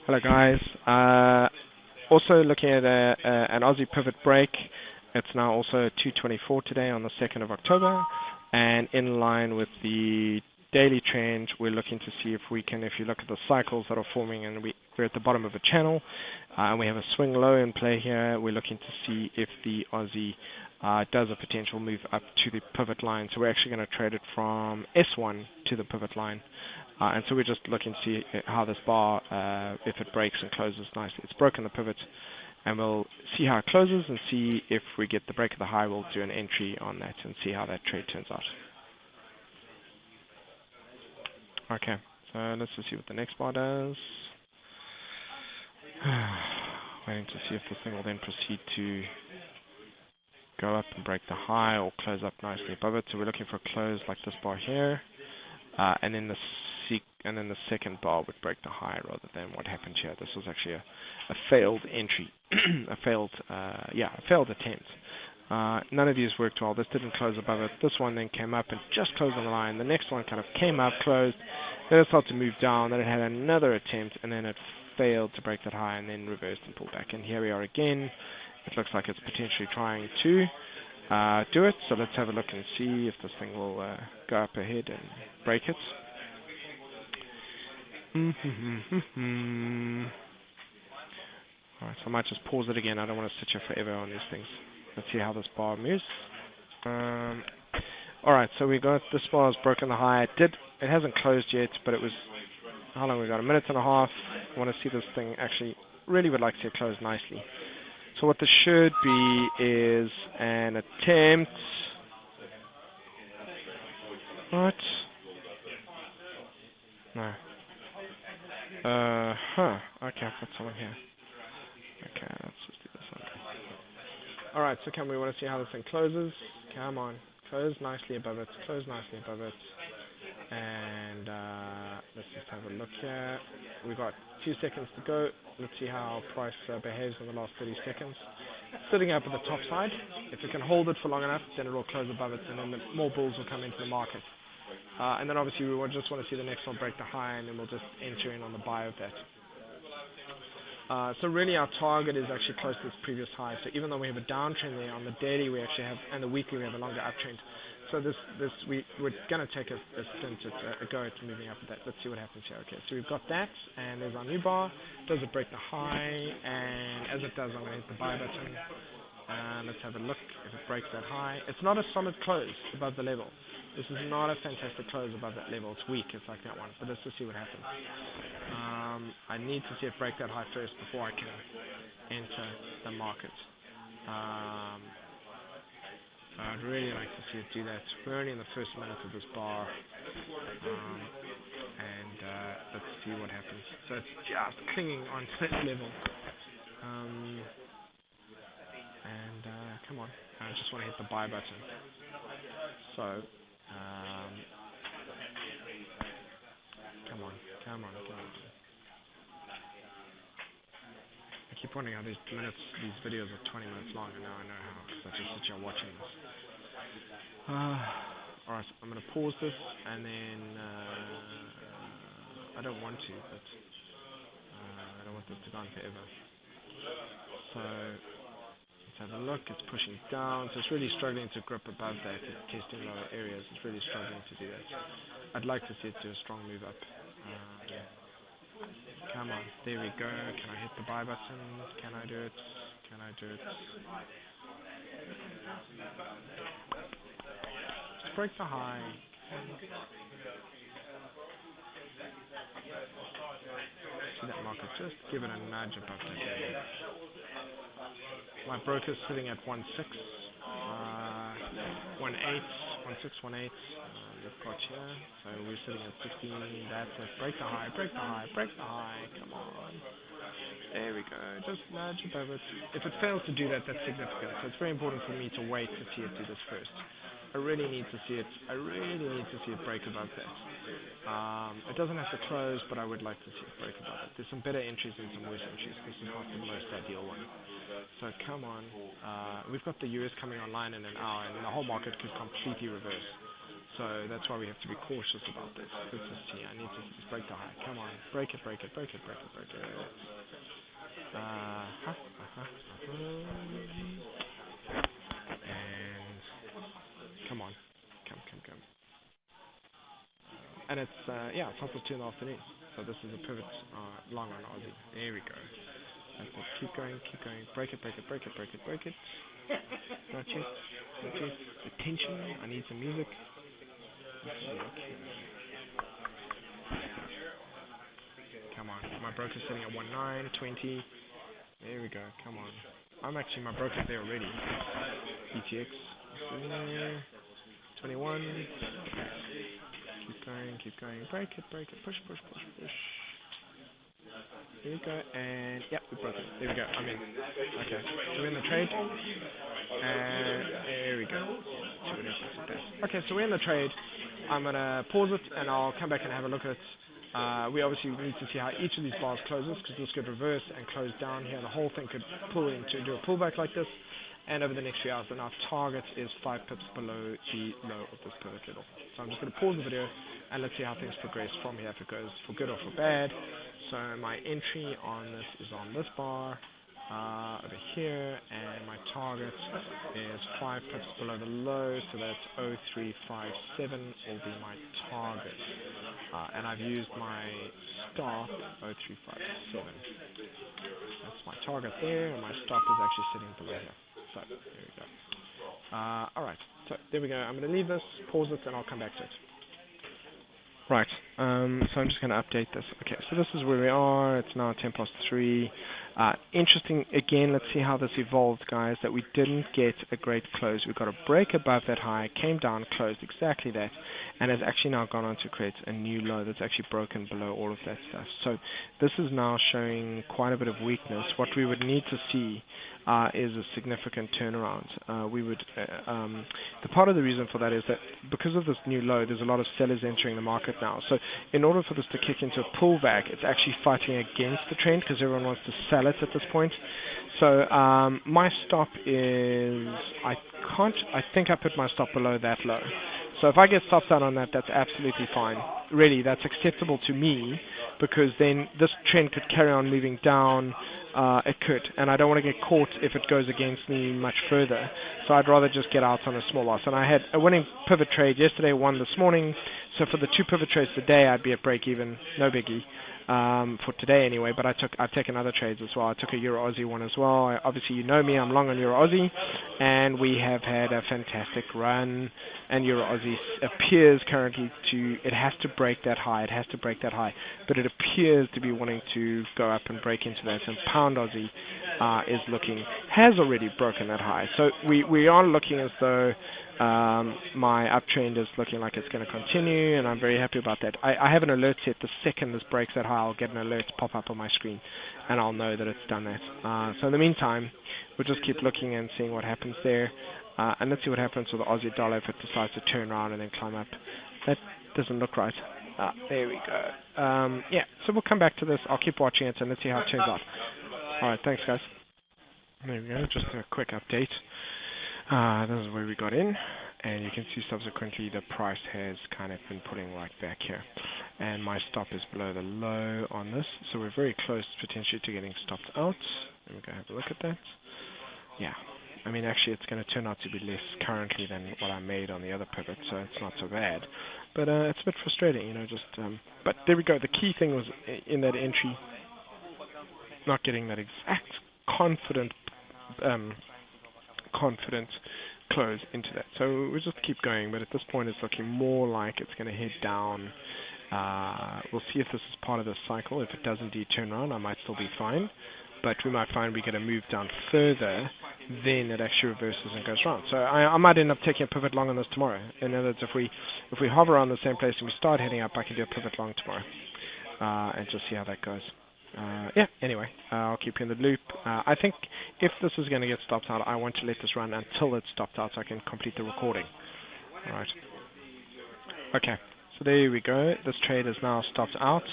Hello guys. Also looking at an Aussie pivot break. It's now also 2:24 today on the 2nd of October, and in line with the daily trend, we're looking to see if we can, if you look at the cycles that are forming, and we're at the bottom of a channel, and we have a swing low in play here. We're looking to see if the Aussie does a potential move up to the pivot line. So we're actually going to trade it from S1 to the pivot line. And so we're just looking to see how this bar, if it breaks and closes nicely. It's broken the pivot, and we'll see how it closes and see if we get the break of the high. We'll do an entry on that and see how that trade turns out. Okay, so let's just see what the next bar does. Waiting to see if this thing will then proceed to go up and break the high or close up nicely above it. So we're looking for a close like this bar here, and then the second bar would break the high rather than what happened here. This was actually a failed entry, a failed attempt. None of these worked well. This didn't close above it. This one then came up and just closed on the line. The next one kind of came up, closed, then it started to move down, then it had another attempt, and then it failed to break that high and then reversed and pulled back. And here we are again. It looks like it's potentially trying to do it. So let's have a look and see if this thing will go up ahead and break it. Alright, so I might just pause it again. I don't want to sit here forever on these things. Let's see how this bar moves. Alright, so we got this bar has broken the high. It hasn't closed yet, but it was, how long we got? A minute and a half. I want to see this thing actually, really would like to see it close nicely. So what this should be is an attempt. What? No. Okay, I've got someone here. Okay, let's just do this one. Alright, so we want to see how this thing closes. Come on. Close nicely above it. Close nicely above it. And let's just have a look here. We've got 2 seconds to go. Let's see how price behaves in the last 30 seconds. Sitting up at the top side. If it can hold it for long enough, then it will close above it, and then more bulls will come into the market. And then obviously we just want to see the next one break the high, and then we'll just enter in on the buy of that. So really our target is actually close to this previous high. So even though we have a downtrend there, on the daily we actually have, and the weekly we have a longer uptrend. So we're going to take a stint at a go at moving up at that. Let's see what happens here. Okay, so we've got that, and there's our new bar. Does it break the high? And as it does, I'm going to hit the buy button. Let's have a look if it breaks that high. It's not a solid close above the level. This is not a fantastic close above that level. It's weak. It's like that one. But let's just see what happens. I need to see it break that high first before I can enter the market. I'd really like to see it do that. We're only in the first minute of this bar. And let's see what happens. So it's just clinging onto that level. Come on. I just want to hit the buy button. So, come on. I keep wondering how these videos are 20 minutes long, and now I know how, because I just sit here watching this. Alright, so I'm going to pause this, and then, I don't want to, but I don't want this to go on forever. So, let's have a look. It's pushing down, so it's really struggling to grip above that. It's testing lower areas. It's really struggling to do that. I'd like to see it do a strong move up. Come on, there we go. Can I hit the buy button? Can I do it? Just break the high. See that market, just give it a nudge above that area. My broker's sitting at 1.6, 1.8, we've got here, so we're sitting at 16, that's it, break the high, come on, there we go, just nudge above it. If it fails to do that, that's significant, so it's very important for me to wait to see it do this first. I really need to see it break above that. It doesn't have to close, but I would like to see it break above it. There's some better entries and some worse entries. This is not the most ideal one. So come on. We've got the US coming online in an hour, and the whole market could completely reverse. So that's why we have to be cautious about this. Let's just see. I need to just break the high. Come on. Break it, break it, break it, break it, break it. And come on. Come, come, come. And it's, yeah, it's half past 2 in the afternoon. So this is a pivot long on Aussie. There we go. That's it. Keep going, keep going. Break it, break it, break it, break it, break it. Not yet. Not yet. Attention. I need some music. Come on. My broker's sitting at 1920. There we go. Come on. I'm actually, my broker's there already. ETX. 21. Keep going, keep going. Break it, break it. Push, push, push, push. There we go. And, yep, we broke it. There we go. I'm in. Okay. So we're in the trade. And there we go. Okay, so we're in the trade. I'm going to pause it and I'll come back and have a look at it. We obviously need to see how each of these bars closes, because this could reverse and close down here. The whole thing could pull into do a pullback like this. And over the next few hours, then our target is 5 pips below the low of this pivot level. So I'm just going to pause the video and let's see how things progress from here, if it goes for good or for bad. So my entry on this is on this bar over here, and my target is 5 pips below the low, so that's 0357 will be my target. And I've used my stop 0357. That's my target there, and my stop is actually sitting below here. So there we go. Alright, so there we go. I'm going to leave this, pause it, and I'll come back to it. Right, so I'm just going to update this. Okay, so this is where we are. It's now 10 past 3. Interesting, again, let's see how this evolved, guys, that we didn't get a great close. We got a break above that high, came down, closed exactly that, and has actually now gone on to create a new low that's actually broken below all of that stuff. So this is now showing quite a bit of weakness. What we would need to see is a significant turnaround. The part of the reason for that is that because of this new low, there's a lot of sellers entering the market now. So in order for this to kick into a pullback, it's actually fighting against the trend because everyone wants to sell it at this point. So my stop is, I think I put my stop below that low. So if I get stopped out on that, that's absolutely fine. Really, that's acceptable to me, because then this trend could carry on moving down. It could, and I don't want to get caught if it goes against me much further. So I'd rather just get out on a small loss. And I had a winning pivot trade yesterday, one this morning. So for the 2 pivot trades today, I'd be at break even, no biggie. For today anyway, but I've taken other trades as well. I took a Euro Aussie one as well. Obviously, you know me, I'm long on Euro Aussie, and we have had a fantastic run. And Euro Aussie appears currently it has to break that high. But it appears to be wanting to go up and break into that. And Pound Aussie has already broken that high. So we are looking as though my uptrend is looking like it's going to continue, and I'm very happy about that. I have an alert set. The second this breaks that high, I'll get an alert pop up on my screen, and I'll know that it's done that. So in the meantime, we'll just keep looking and seeing what happens there. And let's see what happens with the Aussie dollar if it decides to turn around and then climb up. That doesn't look right. There we go. Yeah, so we'll come back to this. I'll keep watching it, and let's see how it turns out. Alright, thanks guys. There we go, just a quick update. This is where we got in, and you can see subsequently the price has kind of been pulling right back here. And my stop is below the low on this, so we're very close potentially to getting stopped out. Let me go have a look at that. Yeah. I mean, actually, it's going to turn out to be less currently than what I made on the other pivot, so it's not so bad. But it's a bit frustrating, you know, just... but there we go. The key thing was in that entry, not getting that exact confident close into that. So we'll just keep going, but at this point it's looking more like it's going to head down. We'll see if this is part of the cycle. If it does indeed turn around, I might still be fine. But we might find we get a move down further, then it actually reverses and goes around. So I might end up taking a pivot long on this tomorrow. In other words, if we hover around the same place and we start heading up, I can do a pivot long tomorrow and just see how that goes. Yeah, anyway, I'll keep you in the loop. I think if this is going to get stopped out, I want to let this run until it's stopped out so I can complete the recording. Alright. Okay, so there we go. This trade is now stopped out.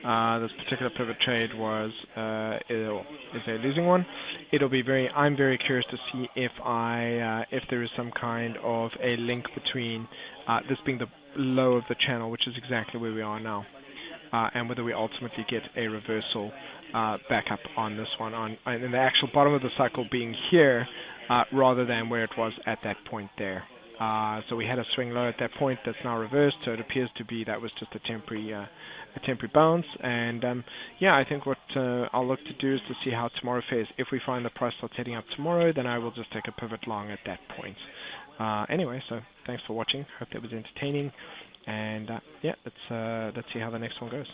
this particular pivot trade was is a losing one. I'm very curious to see if there is some kind of a link between this being the low of the channel, which is exactly where we are now, and whether we ultimately get a reversal back up on this one, in the actual bottom of the cycle being here, rather than where it was at that point there. So we had a swing low at that point that's now reversed, so it appears to be that was just a temporary bounce. And yeah, I think what I'll look to do is to see how tomorrow fares. If we find the price starts heading up tomorrow, then I will just take a pivot long at that point. Anyway, so thanks for watching. Hope that was entertaining. And yeah, let's see how the next one goes.